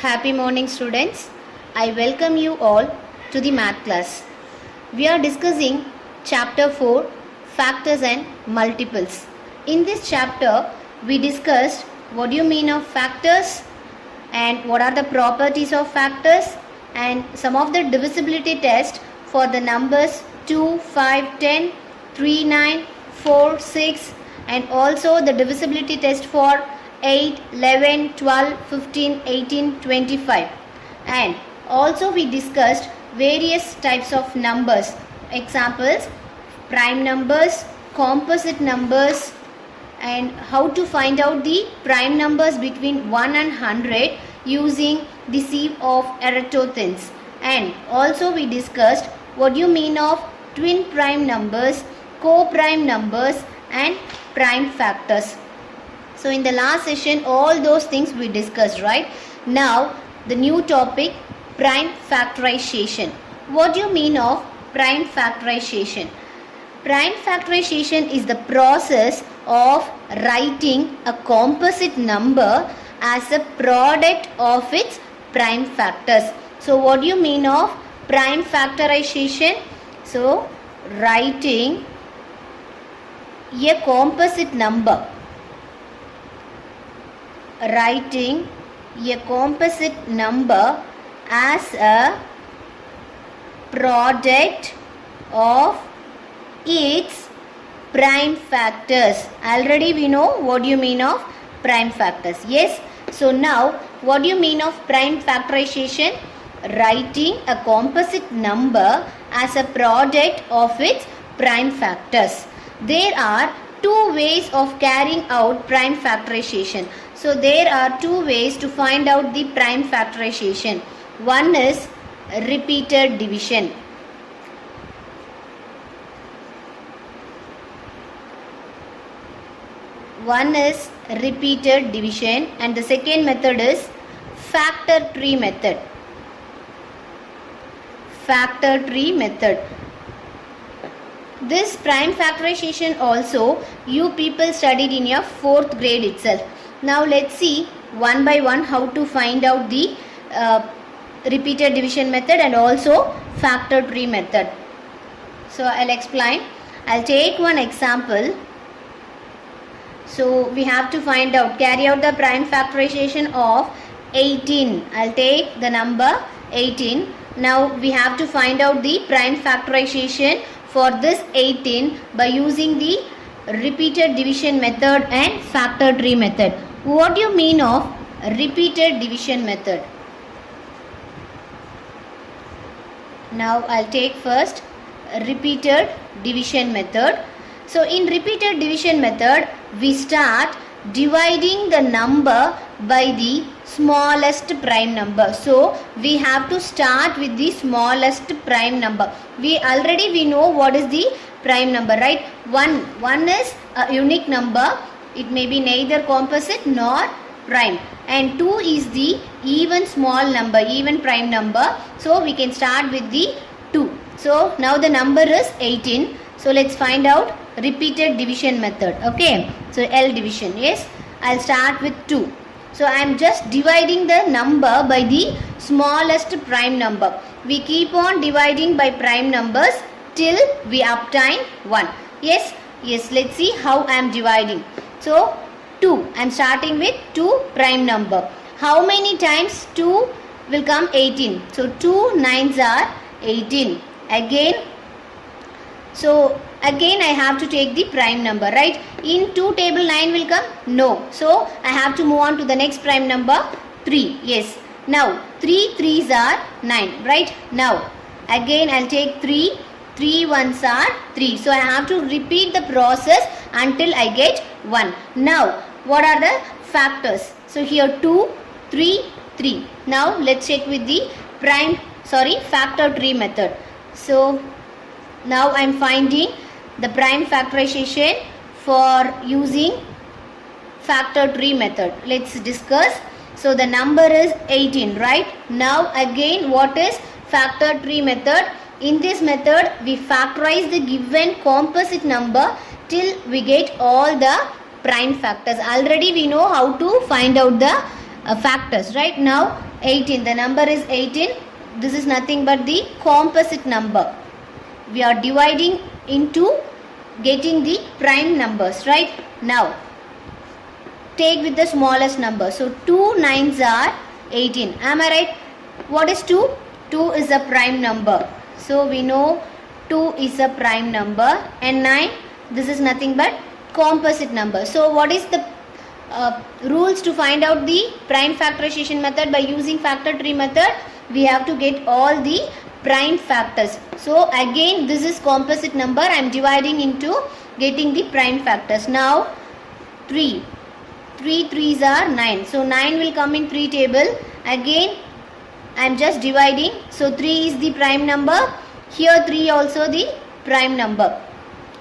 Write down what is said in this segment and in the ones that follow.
Happy morning, students. I welcome you all to the math class. We are discussing chapter 4, factors and multiples. In this chapter, we discussed what do you mean of factors and what are the properties of factors and some of the divisibility test for the numbers 2, 5, 10, 3, 9, 4, 6 and also the divisibility test for 8, 11, 12, 15, 18, 25. And also we discussed various types of numbers. Examples, prime numbers, composite numbers, and how to find out the prime numbers between 1 and 100 using the sieve of Eratosthenes. And also we discussed what do you mean of twin prime numbers, co-prime numbers and prime factors. So in the last session all those things we discussed, right? Now the new topic, prime factorization. What do you mean of prime factorization? Prime factorization is the process of writing a composite number as a product of its prime factors. So what do you mean of prime factorization? So writing a composite number. Writing a composite number as a product of its prime factors. Already we know what do you mean of prime factors. Yes. So now what do you mean of prime factorization? Writing a composite number as a product of its prime factors. There are two ways of carrying out prime factorization. So there are two ways to find out the prime factorization. One is repeated division. One is repeated division and the second method is factor tree method. Factor tree method. This prime factorization also you people studied in your 4th grade itself. Now let's see one by one how to find out the repeated division method and also factor tree method. So I'll explain. I'll take one example. So we have to find out, carry out the prime factorization of 18. I'll take the number 18. Now we have to find out the prime factorization for this 18 by using the repeated division method and factor tree method. What do you mean of repeated division method? Now I'll take first repeated division method. So in repeated division method we start dividing the number by the smallest prime number. So we have to start with the smallest prime number. We know what is the prime number, right? 1 is a unique number. It may be neither composite nor prime. And 2 is the even small number, even prime number. So we can start with the 2. So now the number is 18. So let's find out repeated division method. Okay. So L division. Yes. I'll start with 2. So I am just dividing the number by the smallest prime number. We keep on dividing by prime numbers till we obtain 1. Yes. Yes. Let's see how I am dividing. So 2. I am starting with 2 prime number. How many times 2 will come? 18. So 2 9s are 18. Again I have to take the prime number, right? In 2 table 9 will come? No. So I have to move on to the next prime number 3. Yes. Now 3 3s are 9, right? Now again I'll take 3. 3 1s are 3. So I have to repeat the process until I get 1. Now what are the factors? So here 2, 3, 3. Now let's check with the factor tree method. So now I am finding the prime factorization for using factor tree method. Let's discuss. So the number is 18, right? Now again what is factor tree method? In this method we factorize the given composite number till we get all the prime factors. Already we know how to find out the factors, right? Now 18. The number is 18. This is nothing but the composite number. We are dividing into getting the prime numbers, right? Now, take with the smallest number. So, 2 9s are 18. Am I right? What is 2? 2 is a prime number. So, we know 2 is a prime number, and 9, this is nothing but composite number. So, what is the rules to find out the prime factorization method? By using factor tree method, we have to get all the prime factors. So, again, this is composite number. I am dividing into getting the prime factors. Now, 3 3s are 9. So, 9 will come in 3 table. Again, I am just dividing. So, 3 is the prime number. Here 3 also the prime number.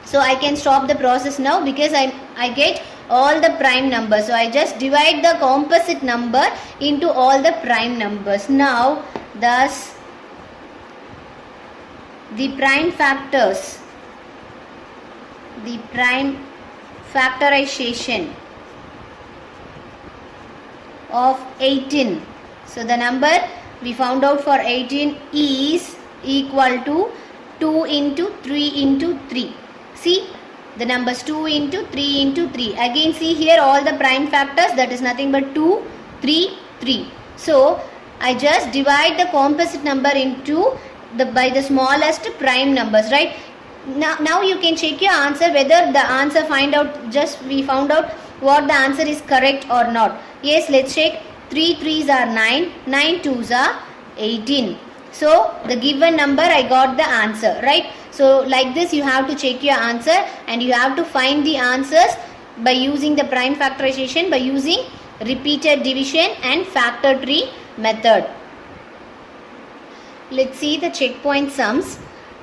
So, I can stop the process now because I get all the prime numbers. So, I just divide the composite number into all the prime numbers. Now, thus, the prime factors, the prime factorization of 18. So, the number we found out for 18 is equal to 2 into 3 into 3. See, the numbers 2 into 3 into 3. Again, see here all the prime factors, that is nothing but 2, 3, 3. So, I just divide the composite number into by the smallest prime numbers, right? Now you can check your answer whether the answer we found out what the answer is correct or not. Yes, let's check. 3 3s are 9, 9 2s are 18. So, the given number I got the answer, right? So, like this you have to check your answer, and you have to find the answers by using the prime factorization, by using repeated division and factor tree method. Let's see the checkpoint sums.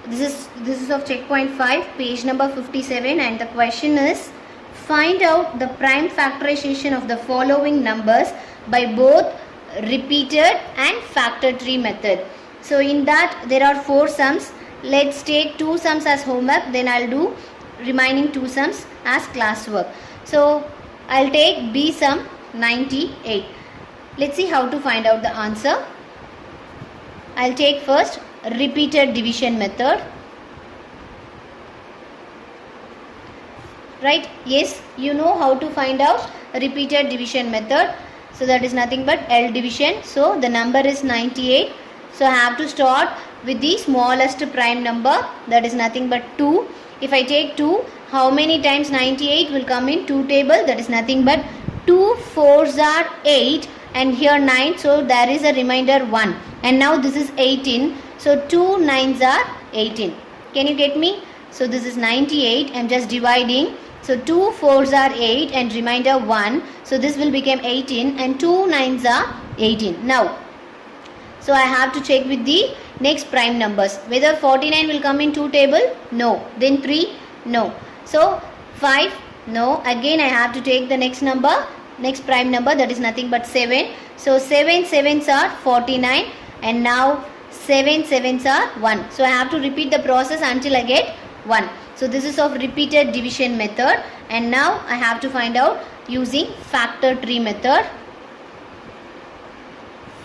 This is of checkpoint 5, page number 57, and the question is, find out the prime factorization of the following numbers by both repeated and factor tree method. So, in that there are 4 sums. Let's take 2 sums as homework, then I'll do remaining 2 sums as classwork. So, I'll take B sum 98. Let's see how to find out the answer. I'll take first repeated division method. Right? Yes, you know how to find out repeated division method. So, that is nothing but L division. So, the number is 98. So, I have to start with the smallest prime number, that is nothing but 2. If I take 2, how many times 98 will come in 2 table? That is nothing but 2 4s are 8, and here 9. So, there is a remainder 1. And now this is 18. So, 2 9s are 18. Can you get me? So, this is 98. I am just dividing. So, 2 4s are 8 and remainder 1. So, this will become 18, and 2 9s are 18. Now, so I have to check with the next prime numbers. Whether 49 will come in 2 table? No. Then 3? No. So, 5? No. Again I have to take the next number, next prime number, that is nothing but 7. So, 7 7s are 49, and now 7 7s are 1. So, I have to repeat the process until I get 1. So, this is of repeated division method, and now I have to find out using factor tree method.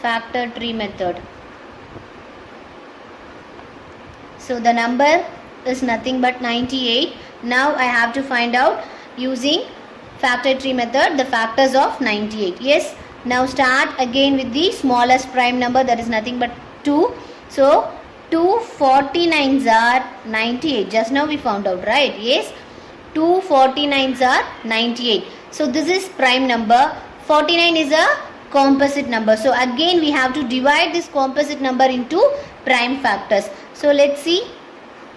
Factor tree method. So, the number is nothing but 98. Now, I have to find out using factor tree method the factors of 98. Yes. Now, start again with the smallest prime number, that is nothing but 2. So, 2 49s are 98. Just now we found out, right? Yes. 2 49s are 98. So, this is prime number. 49 is a composite number. So, again we have to divide this composite number into prime factors. So, let's see.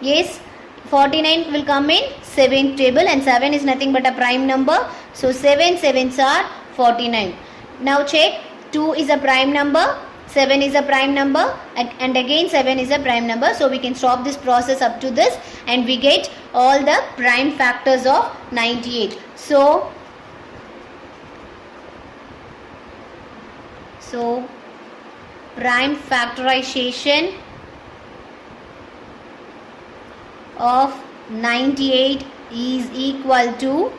Yes, 49 will come in 7th table, and 7 is nothing but a prime number. So, 7 7s are 49. Now, check. 2 is a prime number, 7 is a prime number, and again 7 is a prime number. So, we can stop this process up to this, and we get all the prime factors of 98. So, prime factorization of 98 is equal to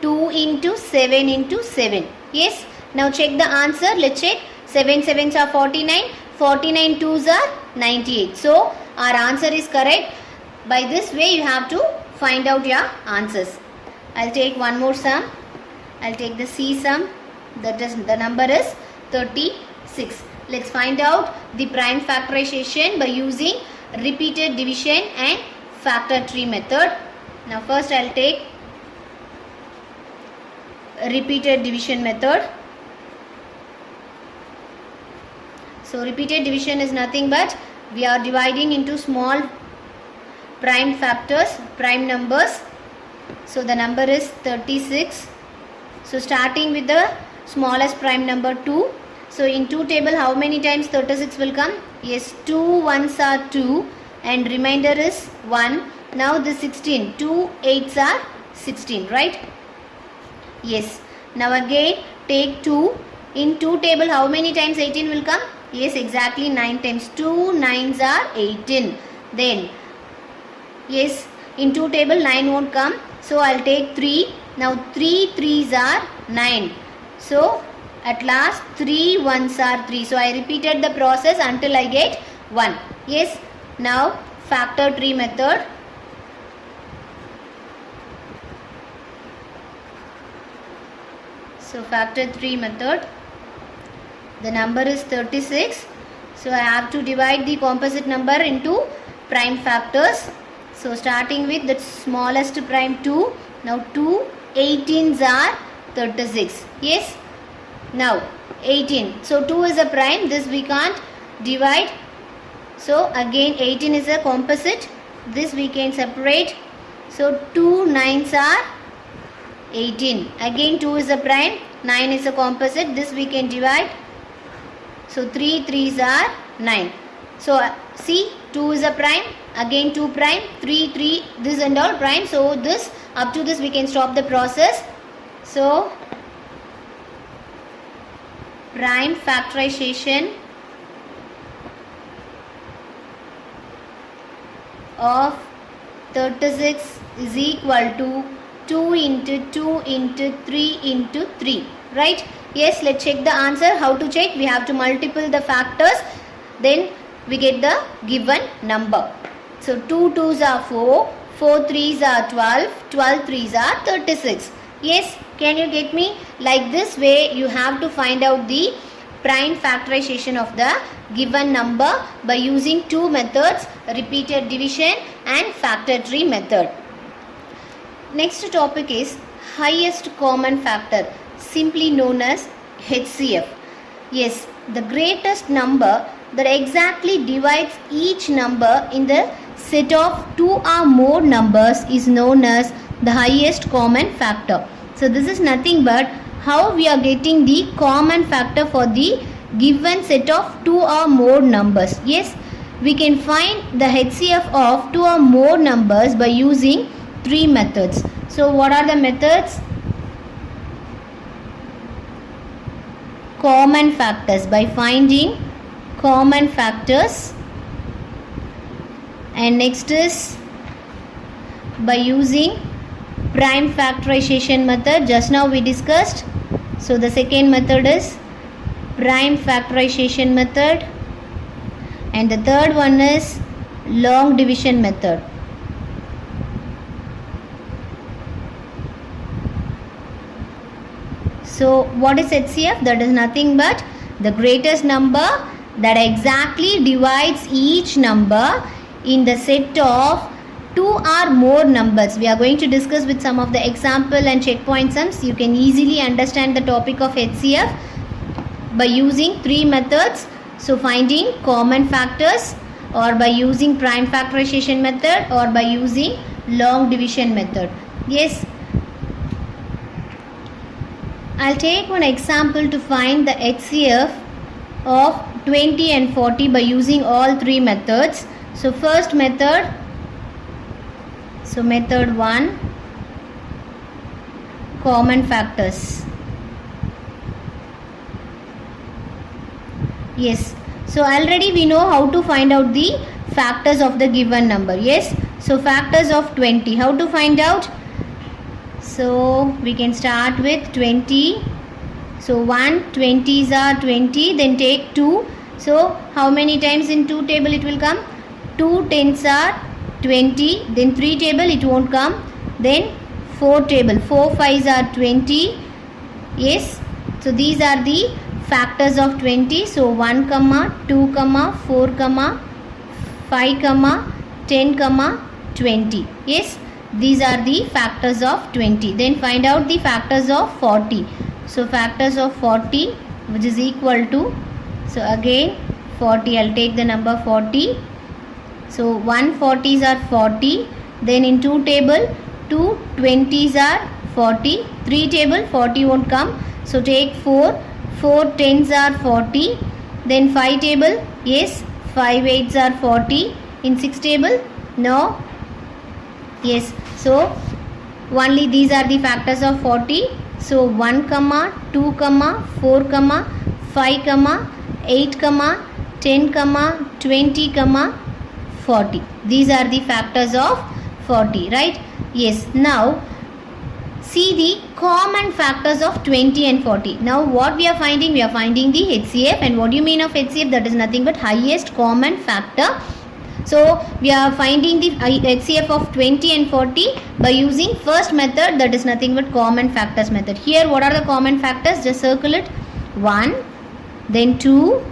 2 into 7 into 7. Yes. Now, check the answer. Let's check. 7 sevens are 49. 49 twos are 98. So our answer is correct. By this way you have to find out your answers. I'll take one more sum. I'll take the C sum. That is, the number is 36. Let's find out the prime factorization by using repeated division and factor tree method. Now first I'll take repeated division method. So repeated division is nothing but we are dividing into small prime factors, prime numbers. So the number is 36. So starting with the smallest prime number 2. So in 2 table how many times 36 will come? Yes, 2 ones are 2 and remainder is 1. Now the 16, 2 8s are 16, right? Yes. Now again take 2. In 2 table how many times 18 will come? Yes, exactly 9 times. 2 9s are 18. Then yes, in 2 table 9 won't come. So I'll take 3. Now 3 3s are 9. So at last 3 1s are 3. So I repeated the process until I get 1. Yes. Now factor tree method. So factor tree method. The number is 36. So I have to divide the composite number into prime factors. So starting with the smallest prime 2. Now 2 18s are 36. Yes. Now 18. So 2 is a prime. This we can't divide. So again 18 is a composite. This we can separate. So 2 9s are 18. Again 2 is a prime. 9 is a composite. This we can divide. So 3 3s are 9. So see, 2 is a prime. Again 2 prime. 3 3. This and all prime. So this, up to this we can stop the process. So prime factorization of 36 is equal to 2 into 2 into 3 into 3. Right? Yes, let's check the answer. How to check? We have to multiply the factors. Then we get the given number. So 2 2s are 4. 4 3s are 12. 12 3s are 36. Yes, can you get me? Like this way you have to find out the prime factorization of the given number by using two methods, repeated division and factor tree method. Next topic is highest common factor, simply known as HCF. Yes, the greatest number that exactly divides each number in the set of two or more numbers is known as the highest common factor. So this is nothing but how we are getting the common factor for the given set of two or more numbers. Yes, we can find the HCF of two or more numbers by using three methods. So what are the methods? Common factors, by finding common factors, and next is by using prime factorization method. Just now we discussed. So the second method is prime factorization method, and the third one is long division method. So what is HCF? That is nothing but the greatest number that exactly divides each number in the set of two or more numbers. We are going to discuss with some of the example and checkpoint sums. You can easily understand the topic of HCF by using three methods. So finding common factors, or by using prime factorization method, or by using long division method. Yes. I'll take one example to find the HCF of 20 and 40 by using all three methods. So first method, so method 1, common factors. Yes, so already we know how to find out the factors of the given number. Yes, so factors of 20, how to find out? So we can start with 20. So 1 20s are 20, then take 2. So how many times in 2 table it will come? 2 tens are 20, then 3 table it won't come, then 4 table, 4 5s are 20. Yes, so these are the factors of 20. So 1 comma 2 comma 4 comma 5 comma 10 comma 20. Yes, these are the factors of 20. Then find out the factors of 40. So factors of 40, which is equal to, so again 40, I'll take the number 40. So 1 40s are 40, then in 2 table 2 20s are 40, 3 table 40 won't come, so take 4, 4 10s are 40, then 5 table, yes, 5 8s are 40, in 6 table, no, yes, so only these are the factors of 40. So 1 comma 2 comma 4 comma 5 comma 8 comma 10 comma 20 comma 40. These are the factors of 40, right? Yes. Now see the common factors of 20 and 40. Now what we are finding? We are finding the HCF. And what do you mean of HCF? That is nothing but highest common factor. So we are finding the HCF of 20 and 40 by using first method, that is nothing but common factors method. Here what are the common factors? Just circle it. 1, then 2,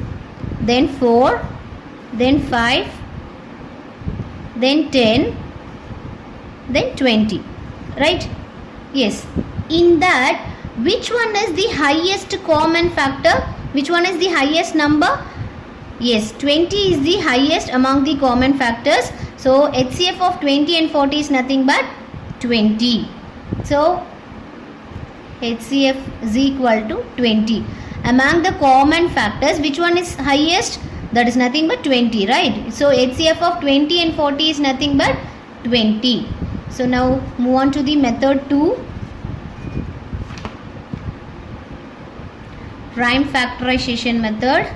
then 4, then 5, then 10, then 20, right? Yes. In that, which one is the highest common factor? Which one is the highest number? Yes, 20 is the highest among the common factors. So HCF of 20 and 40 is nothing but 20. So HCF is equal to 20. Among the common factors, which one is highest? That is nothing but 20, right? So HCF of 20 and 40 is nothing but 20. So now move on to the method 2. Prime factorization method.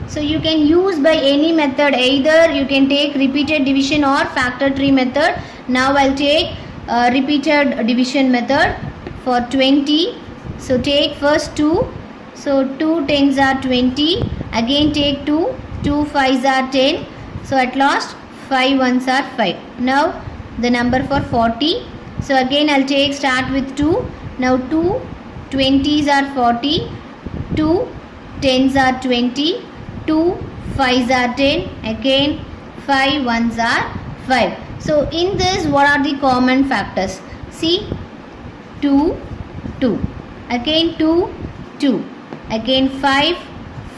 So you can use by any method, either you can take repeated division or factor tree method. Now I'll take repeated division method for 20. So take first 2. So 2 tens are 20. Again take 2. 2 5s are 10. So at last 5 ones are 5. Now the number for 40. So again I'll take start with 2. Now 2 20s are 40. 2 10s are 20. 2 5s are 10. Again 5 ones are 5. So in this, what are the common factors? See, 2 2. Again 2 2. Again 5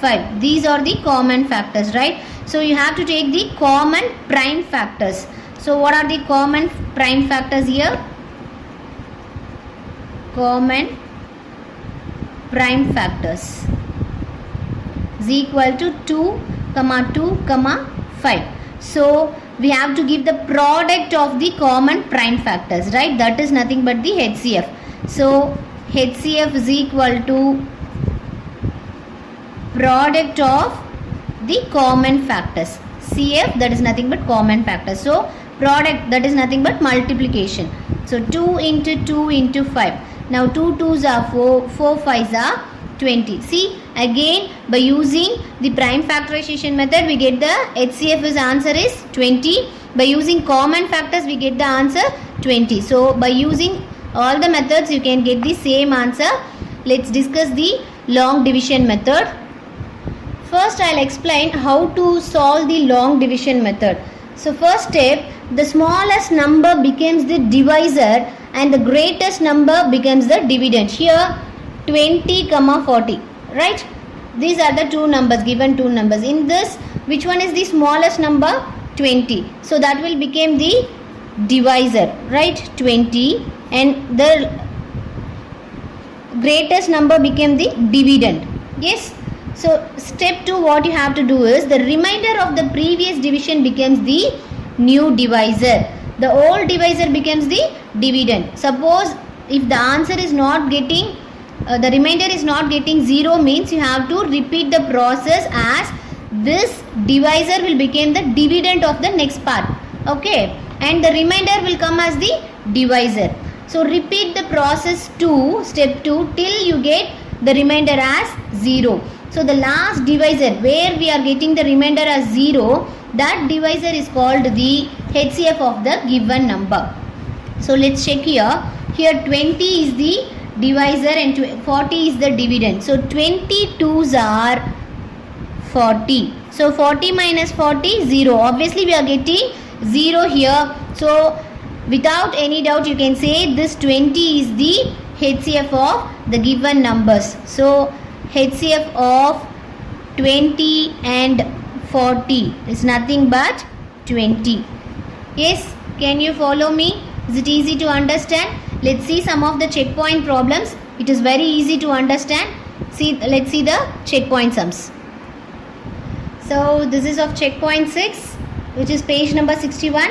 5. These are the common factors, right? So you have to take the common prime factors. So what are the common prime factors here? Common prime factors is equal to 2 comma 2 comma 5. So we have to give the product of the common prime factors, right? That is nothing but the HCF. So HCF is equal to product of the common factors. CF, that is nothing but common factors. So product, that is nothing but multiplication. So 2 into 2 into 5. Now 2 2s are 4, 4 5s are 20. See, again by using the prime factorization method, we get the HCF is answer is 20. By using common factors, we get the answer 20. So by using all the methods, you can get the same answer. Let's discuss the long division method. First, I'll explain how to solve the long division method. So first step, the smallest number becomes the divisor and the greatest number becomes the dividend. Here 20 comma 40, right? These are the two numbers, given two numbers. In this, which one is the smallest number? 20. So that will become the divisor, right? 20, and the greatest number became the dividend. Yes. So step 2, what you have to do is the remainder of the previous division becomes the new divisor. The old divisor becomes the dividend. Suppose if the answer is not getting, the remainder is not getting 0, means you have to repeat the process as this divisor will become the dividend of the next part. Okay. And the remainder will come as the divisor. So repeat the process 2, step 2 till you get the remainder as 0. So the last divisor where we are getting the remainder as 0, that divisor is called the HCF of the given number. So let's check here. Here 20 is the divisor and 40 is the dividend. So 22s are 40. So 40 minus 40, 0. Obviously we are getting 0 here. So without any doubt you can say this 20 is the HCF of the given numbers. So HCF of 20 and 40 is nothing but 20. Yes, can you follow me? Is it easy to understand? Let's see some of the checkpoint problems. It is very easy to understand. Let's see the checkpoint sums. So this is of checkpoint 6, which is page number 61.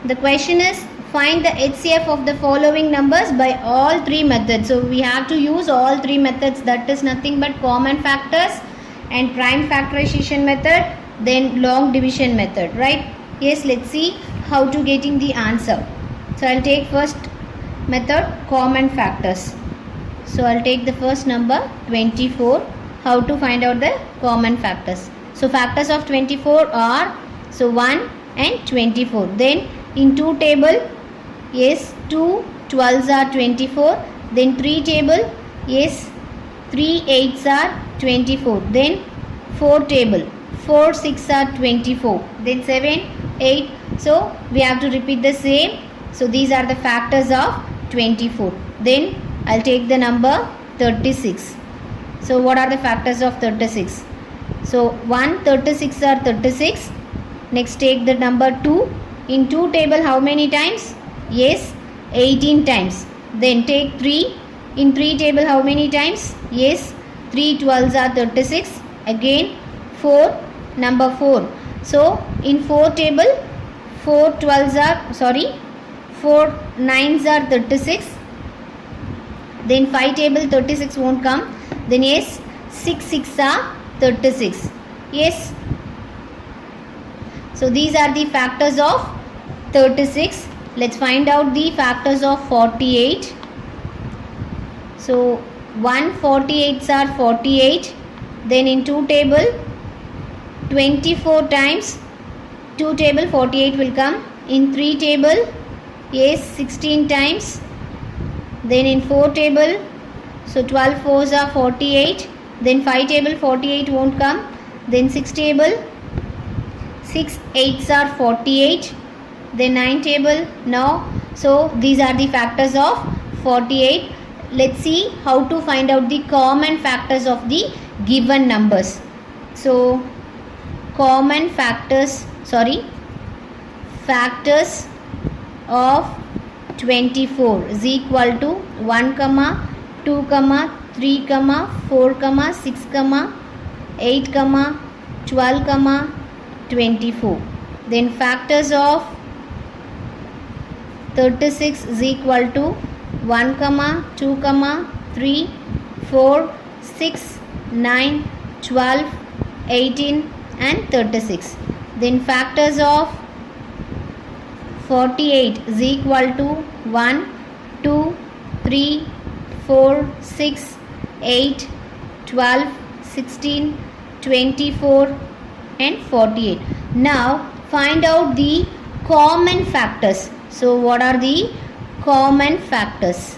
The question is, find the HCF of the following numbers by all three methods. So we have to use all three methods, that is nothing but common factors and prime factorization method, then long division method, right? Yes, let's see how to getting the answer. So I'll take first method, common factors. So I'll take the first number 24. How to find out the common factors? So factors of 24 are 1 and 24. Then in 2 table, yes, 2 12s are 24. Then 3 table, yes, 3 8s are 24. Then 4 table, 4 6 are 24. Then 7 8. So we have to repeat the same. So these are the factors of 24. Then I'll take the number 36. So what are the factors of 36? So 1 36 are 36. Next take the number 2. In 2 table how many times? Yes, 18 times. Then take 3. In 3 table how many times? Yes, 3 12s are 36. Again 4, number 4. So in 4 table 4 9s are 36. Then 5 table 36 won't come. Then yes, 6 6 are 36. Yes. So these are the factors of 36. Let's find out the factors of 48. So 148s are 48. Then in 2 table 24 times 2 table 48 will come. In 3 table, yes, 16 times. Then in 4 table, so 12 4s are 48. Then 5 table 48 won't come. Then 6 table 6 8s are 48. Then 9 table, no. So these are the factors of 48. Let's see how to find out the common factors of the given numbers. So common factors of 24 is equal to 1, 2, 3, 4, 6, 8, 12, 24. Then factors of 36 is equal to 1, 2, 3, 4, 6, 9, 12, 18 and 36. Then factors of 48 is equal to 1, 2, 3, 4, 6, 8, 12, 16, 24 and 48. Now find out the common factors. So what are the common factors?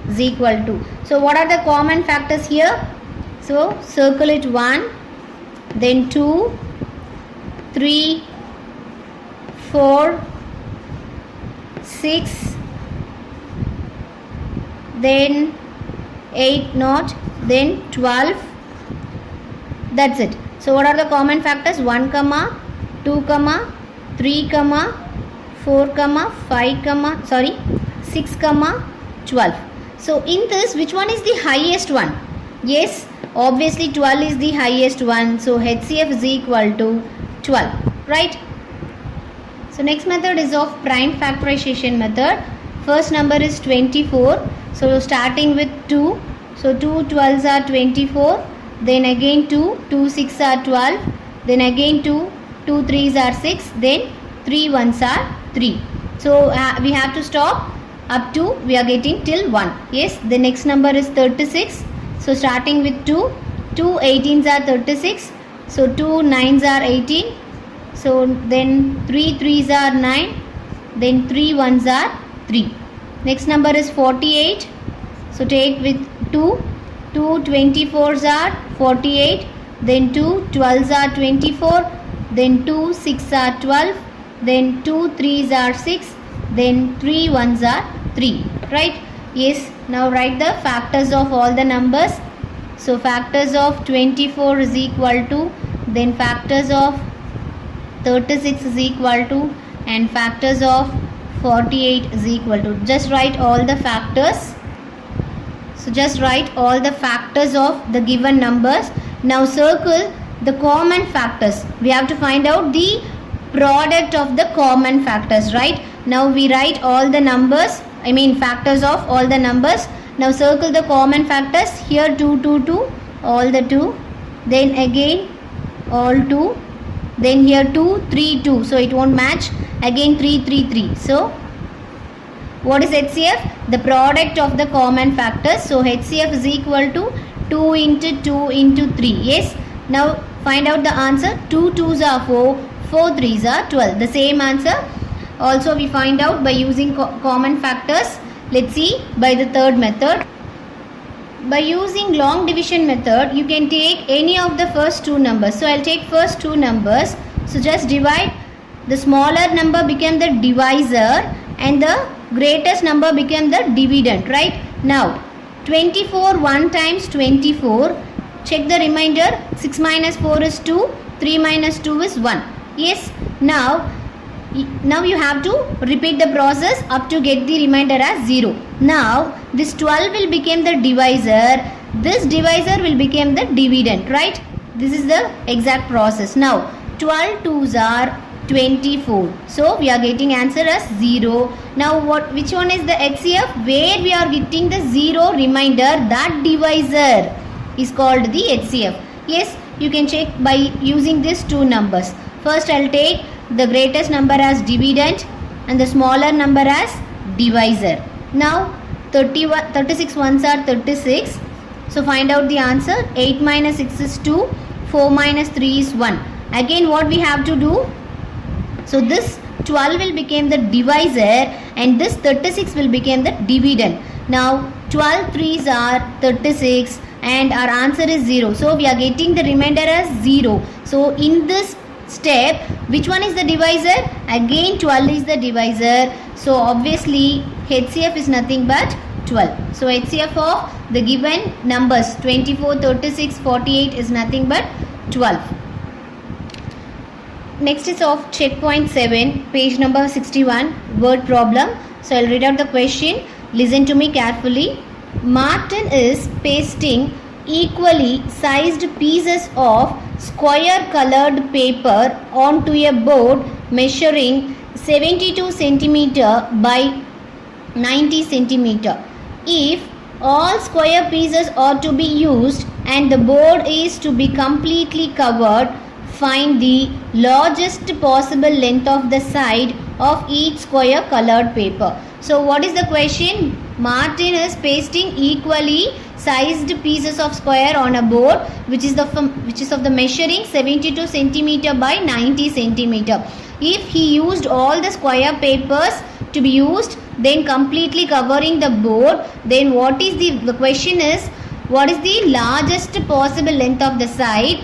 Is equal to. So what are the common factors here? So circle it 1, then 2, 3, 4, 6, then 8 not, then 12. That's it. So what are the common factors? 1, 2, 3, 4, 5, 6, 12. So in this, which one is the highest one? Yes, obviously 12 is the highest one. So HCF is equal to 12, right? So next method is of prime factorization method. First number is 24. So starting with 2. So 2 12s are 24. Then again 2 6 are 12. Then again 2 3s are 6. Then 3 1s are 3. So we have to stop up to, we are getting till 1. Yes, the next number is 36. So starting with 2, 2 18s are 36. So 2 9s are 18. So then 3 3s are 9. Then 3 1s are 3. Next number is 48. So take with 2. 2 24s are 48. Then 2 12s are 24. Then 2 6 are 12. Then 2 3s are 6. Then 3 1s are 3. Right? Yes. Now write the factors of all the numbers. So factors of 24 is equal to, then factors of 36 is equal to, and factors of 48 is equal to. Just write all the factors. So just write all the factors of the given numbers. Now circle the common factors. We have to find out the product of the common factors, right? Now we write all the numbers, factors of all the numbers. Now circle the common factors. Here 2 2 2, all the 2. Then again all 2. Then here 2 3 2, so it won't match. Again 3 3 3. So what is HCF? The product of the common factors. So HCF is equal to 2 into 2 into 3. Yes. Now find out the answer. 2 2s are 4, 4 3s are 12. The same answer. Also we find out by using common factors. Let's see by the third method. By using long division method, you can take any of the first two numbers. So I'll take first two numbers. So just divide. The smaller number became the divisor and the greatest number became the dividend, right? Now 24 1 times 24. Check the remainder. 6 minus 4 is 2. 3 minus 2 is 1. Yes. Now you have to repeat the process up to get the remainder as 0. Now this 12 will become the divisor. This divisor will become the dividend, right? This is the exact process. Now 12 2s are 24. So we are getting answer as 0. Now which one is the HCF? Where we are getting the 0 remainder, that divisor is called the HCF. Yes, you can check by using these two numbers. First I'll take the greatest number as dividend and the smaller number as divisor. Now 36 ones are 36. So find out the answer. 8 minus 6 is 2. 4 minus 3 is 1. Again what we have to do? So this 12 will become the divisor and this 36 will become the dividend. Now 12 3s are 36 and our answer is 0. So we are getting the remainder as 0. So in this step, which one is the divisor? Again 12 is the divisor. So obviously HCF is nothing but 12. So HCF of the given numbers 24, 36, 48 is nothing but 12. Next is of checkpoint 7, page number 61, word problem. So I'll read out the question. Listen to me carefully. Martin is pasting equally sized pieces of square colored paper onto a board measuring 72 centimeter by 90 centimeter. If all square pieces are to be used and the board is to be completely covered, find the largest possible length of the side of each square colored paper. So what is the question? Martin is pasting equally sized pieces of square on a board which is of the measuring 72 centimeter by 90 centimeter. If he used all the square papers to be used, then completely covering the board, then what is the question is, what is the largest possible length of the side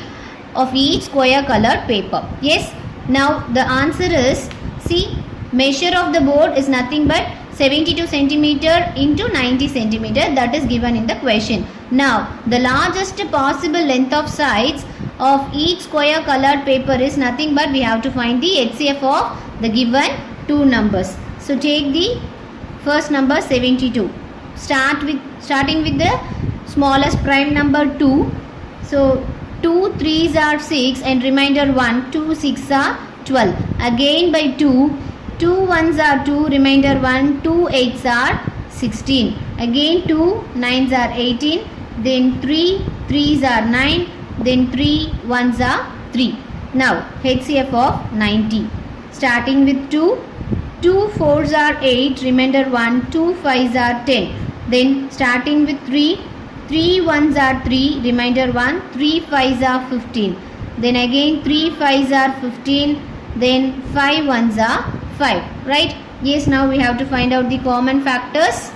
of each square colored paper? Yes. Now the answer is, see, measure of the board is nothing but 72 centimeter into 90 centimeter, that is given in the question. Now the largest possible length of sides of each square colored paper is nothing but we have to find the HCF of the given two numbers. So take the first number 72. Starting with the smallest prime number 2. So 2 3s are 6 and remainder 1. 2 6 are 12. Again by 2. 2 1s are 2, remainder 1, 2 8s are 16. Again 2 9s are 18, then 3 3s are 9, then 3 1s are 3. Now HCF of 90. Starting with 2, 2 4s are 8, remainder 1, 2 5s are 10. Then starting with 3, 3 1s are 3, remainder 1, 3 5s are 15. Then again 3 5s are 15, then 5 1s are 5, right? Yes, now we have to find out the common factors.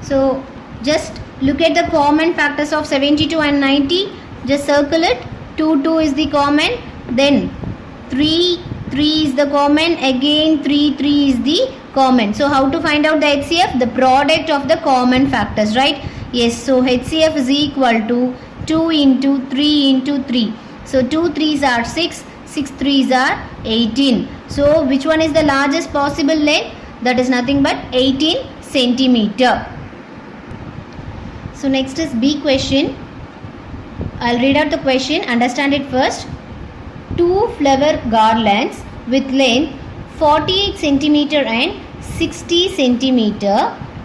So just look at the common factors of 72 and 90. Just circle it. 2 2 is the common, then 3 3 is the common, again 3 3 is the common. So how to find out the HCF? The product of the common factors, right? Yes, so HCF is equal to 2 into 3 into 3. So 2 3s are 6, 6 3s are 18. So which one is the largest possible length? That is nothing but 18 centimeter. So next is B question. I'll read out the question, understand it first. 2 flower garlands with length 48 centimeter and 60 centimeter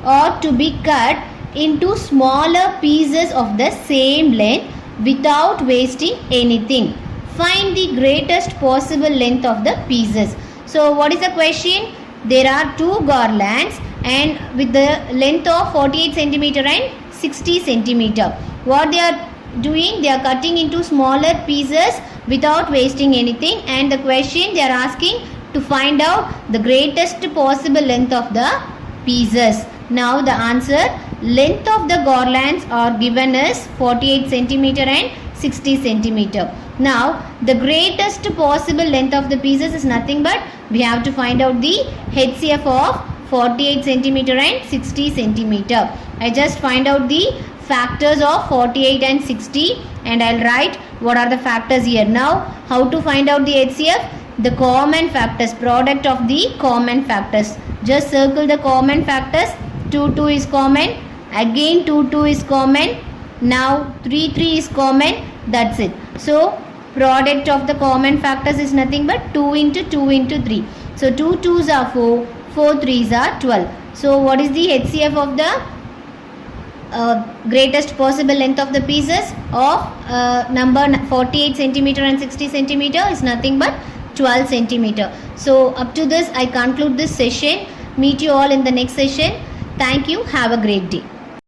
are to be cut into smaller pieces of the same length without wasting anything. Find the greatest possible length of the pieces. So what is the question? There are 2 garlands and with the length of 48 centimeter and 60 centimeter. What they are doing? They are cutting into smaller pieces without wasting anything, and the question they are asking to find out the greatest possible length of the pieces. Now the answer, length of the garlands are given as 48 centimeter and 60 centimeter. Now the greatest possible length of the pieces is nothing but we have to find out the HCF of 48 centimeter and 60 centimeter. I just find out the factors of 48 and 60 and I'll write what are the factors here. Now how to find out the HCF? The common factors, product of the common factors. Just circle the common factors. 2 2 is common, again 2 2 is common, now 3 3 is common, that's it. So product of the common factors is nothing but 2 into 2 into 3. So 2 2s are 4, 4 3s are 12. So what is the HCF of the greatest possible length of the pieces of number 48 centimeter and 60 centimeter is nothing but 12 centimeter. So up to this I conclude this session. Meet you all in the next session. Thank you. Have a great day.